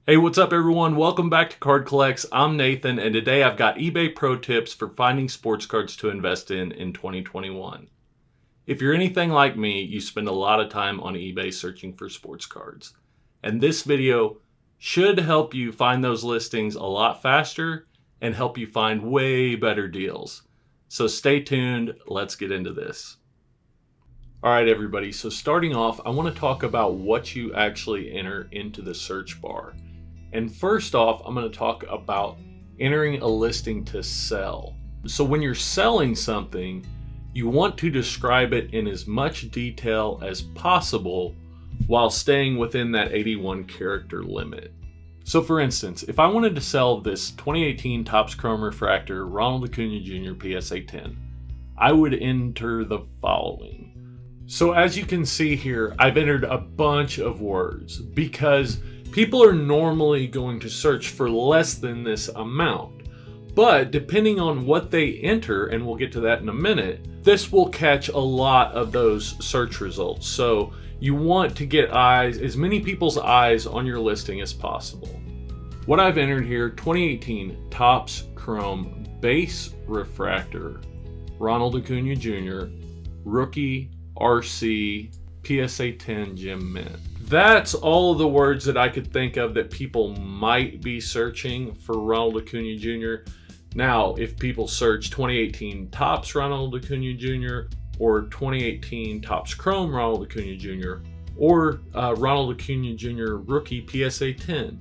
Hey, what's up everyone? Welcome back to Card Collects. I'm Nathan, and today I've got eBay pro tips for finding sports cards to invest in 2021. If you're anything like me, you spend a lot of time on eBay searching for sports cards. And this video should help you find those listings a lot faster and help you find way better deals. So stay tuned, let's get into this. All right, everybody, so starting off, I want to talk about what you actually enter into the search bar. And first off, I'm going to talk about entering a listing to sell. So when you're selling something, you want to describe it in as much detail as possible while staying within that 81 character limit. So for instance, if I wanted to sell this 2018 Topps Chrome Refractor Ronald Acuna Jr. PSA 10, I would enter the following. So as you can see here, I've entered a bunch of words because people are normally going to search for less than this amount. But depending on what they enter, and we'll get to that in a minute, this will catch a lot of those search results. So you want to get as many people's eyes on your listing as possible. What I've entered here, 2018 Topps Chrome Base Refractor Ronald Acuna Jr. Rookie RC PSA 10 Gem Mint. That's all of the words that I could think of that people might be searching for Ronald Acuna Jr. Now, if people search 2018 Topps Ronald Acuna Jr. or 2018 Topps Chrome Ronald Acuna Jr. or Ronald Acuna Jr. Rookie PSA 10,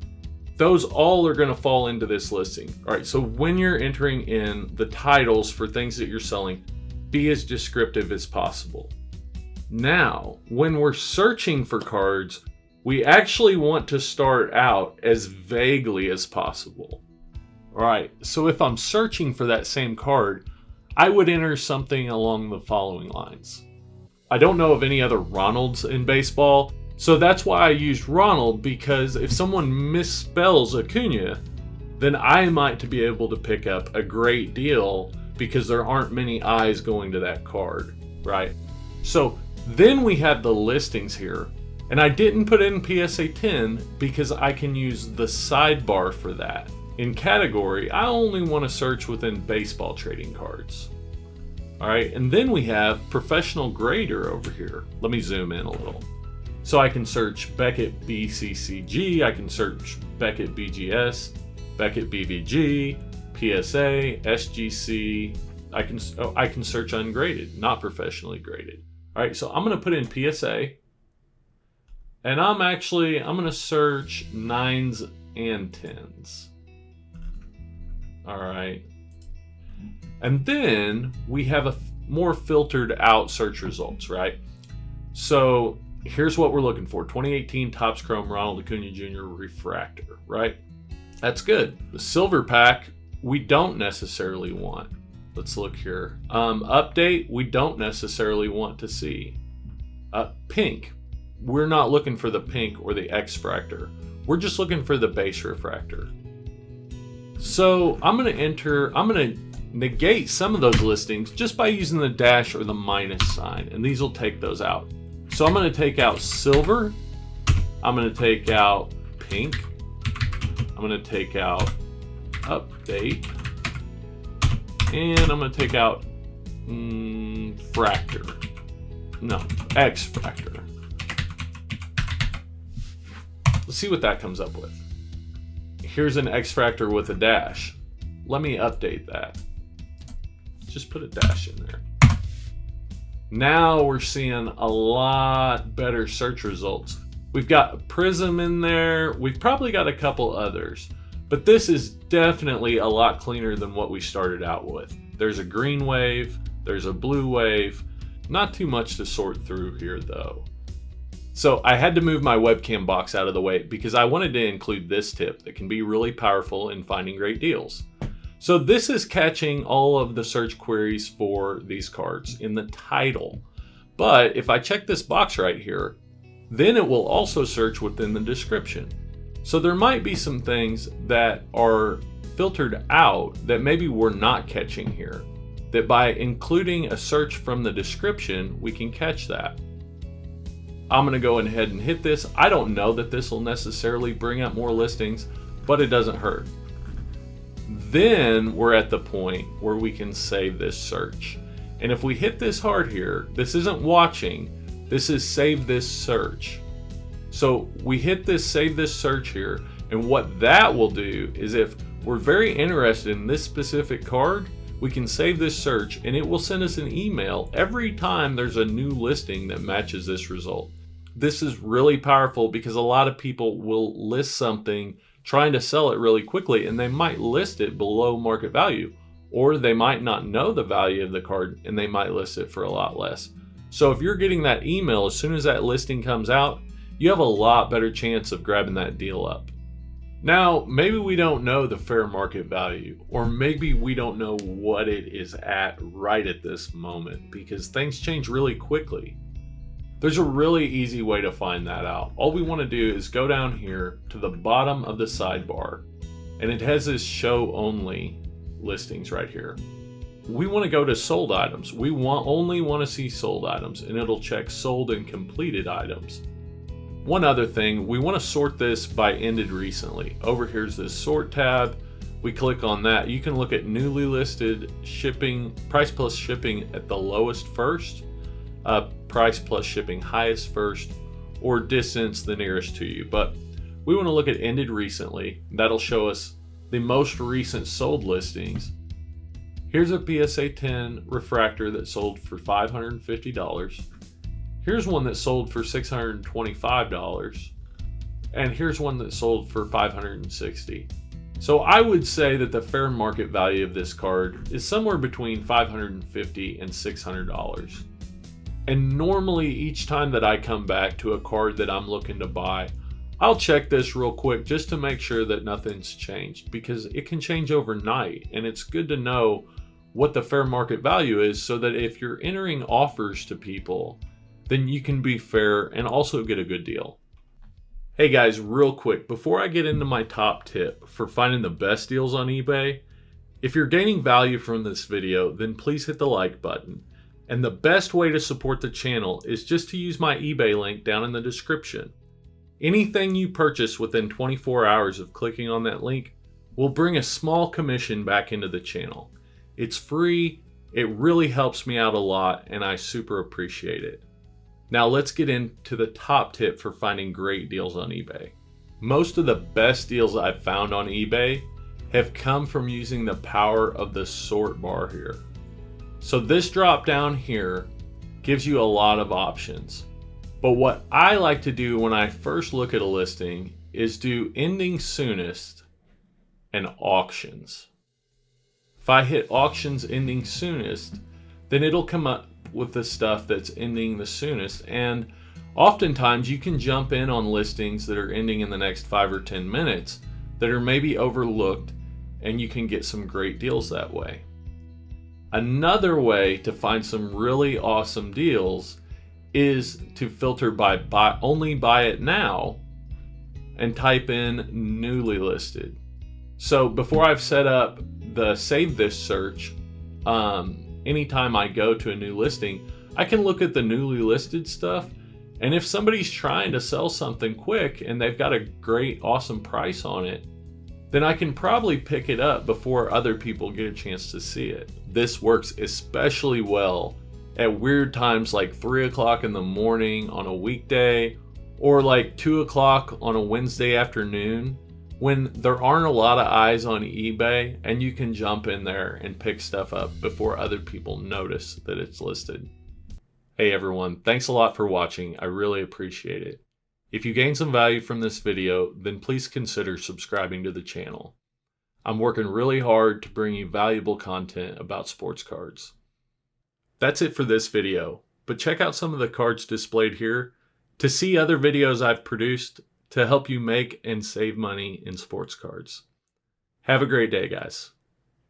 those all are going to fall into this listing. All right, so when you're entering in the titles for things that you're selling, be as descriptive as possible. Now, when we're searching for cards, we actually want to start out as vaguely as possible. All right, so if I'm searching for that same card, I would enter something along the following lines. I don't know of any other Ronalds in baseball, so that's why I used Ronald, because if someone misspells Acuna, then I might be able to pick up a great deal because there aren't many eyes going to that card, right? So then we have the listings here, and I didn't put in PSA 10 because I can use the sidebar for that. In category, I only want to search within baseball trading cards. All right, and then we have professional grader over here. Let me zoom in a little. So I can search Beckett BCCG, I can search Beckett BGS, Beckett BVG, PSA, SGC. I can search ungraded, not professionally graded. All right, so I'm going to put in PSA, and I'm going to search 9s and 10s. All right. And then we have a more filtered out search results, right? So here's what we're looking for. 2018 Topps Chrome Ronald Acuna Jr. Refractor, right? That's good. The silver pack, we don't necessarily want. Let's look here. Update, we don't necessarily want to see. Pink, we're not looking for the pink or the X-fractor. We're just looking for the base refractor. So I'm going to negate some of those listings just by using the dash or the minus sign, and these will take those out. So I'm going to take out silver. I'm going to take out pink. I'm going to take out update. And I'm going to take out fractor. No, X-fractor. Let's see what that comes up with. Here's an X-fractor with a dash. Let me update that. Just put a dash in there. Now we're seeing a lot better search results. We've got a prism in there. We've probably got a couple others. But this is definitely a lot cleaner than what we started out with. There's a green wave, there's a blue wave. Not too much to sort through here though. So I had to move my webcam box out of the way because I wanted to include this tip that can be really powerful in finding great deals. So this is catching all of the search queries for these cards in the title. But if I check this box right here, then it will also search within the description. So there might be some things that are filtered out that maybe we're not catching here, that by including a search from the description, we can catch that. I'm going to go ahead and hit this. I don't know that this will necessarily bring up more listings, but it doesn't hurt. Then we're at the point where we can save this search. And if we hit this hard here, this isn't watching, this is save this search. So we hit this save this search here, and what that will do is if we're very interested in this specific card, we can save this search and it will send us an email every time there's a new listing that matches this result. This is really powerful because a lot of people will list something trying to sell it really quickly, and they might list it below market value, or they might not know the value of the card and they might list it for a lot less. So if you're getting that email as soon as that listing comes out, you have a lot better chance of grabbing that deal up. Now, maybe we don't know the fair market value, or maybe we don't know what it is at right at this moment because things change really quickly. There's a really easy way to find that out. All we want to do is go down here to the bottom of the sidebar, and it has this show only listings right here. We want to go to sold items. We only want to see sold items, and it'll check sold and completed items. One other thing, we want to sort this by ended recently. Over here's this sort tab. We click on that. You can look at newly listed, shipping, price plus shipping at the lowest first, price plus shipping highest first, or distance the nearest to you. But we want to look at ended recently. That'll show us the most recent sold listings. Here's a PSA 10 refractor that sold for $550. Here's one that sold for $625. And here's one that sold for $560. So I would say that the fair market value of this card is somewhere between $550 and $600. And normally each time that I come back to a card that I'm looking to buy, I'll check this real quick just to make sure that nothing's changed, because it can change overnight, and it's good to know what the fair market value is so that if you're entering offers to people, then you can be fair and also get a good deal. Hey guys, real quick, before I get into my top tip for finding the best deals on eBay, if you're gaining value from this video, then please hit the like button. And the best way to support the channel is just to use my eBay link down in the description. Anything you purchase within 24 hours of clicking on that link will bring a small commission back into the channel. It's free, it really helps me out a lot, and I super appreciate it. Now let's get into the top tip for finding great deals on eBay. Most of the best deals I've found on eBay have come from using the power of the sort bar here. So this drop down here gives you a lot of options. But what I like to do when I first look at a listing is do ending soonest and auctions. If I hit auctions ending soonest, then it'll come up with the stuff that's ending the soonest. And oftentimes you can jump in on listings that are ending in the next 5 or 10 minutes that are maybe overlooked, and you can get some great deals that way. Another way to find some really awesome deals is to filter by only buy it now and type in newly listed. So before I've set up the save this search, anytime I go to a new listing, I can look at the newly listed stuff, and if somebody's trying to sell something quick and they've got a great awesome price on it, then I can probably pick it up before other people get a chance to see it. This works especially well at weird times like 3 o'clock in the morning on a weekday, or like 2 o'clock on a Wednesday afternoon, when there aren't a lot of eyes on eBay and you can jump in there and pick stuff up before other people notice that it's listed. Hey everyone, thanks a lot for watching. I really appreciate it. If you gained some value from this video, then please consider subscribing to the channel. I'm working really hard to bring you valuable content about sports cards. That's it for this video, but check out some of the cards displayed here to see other videos I've produced to help you make and save money in sports cards. Have a great day, guys.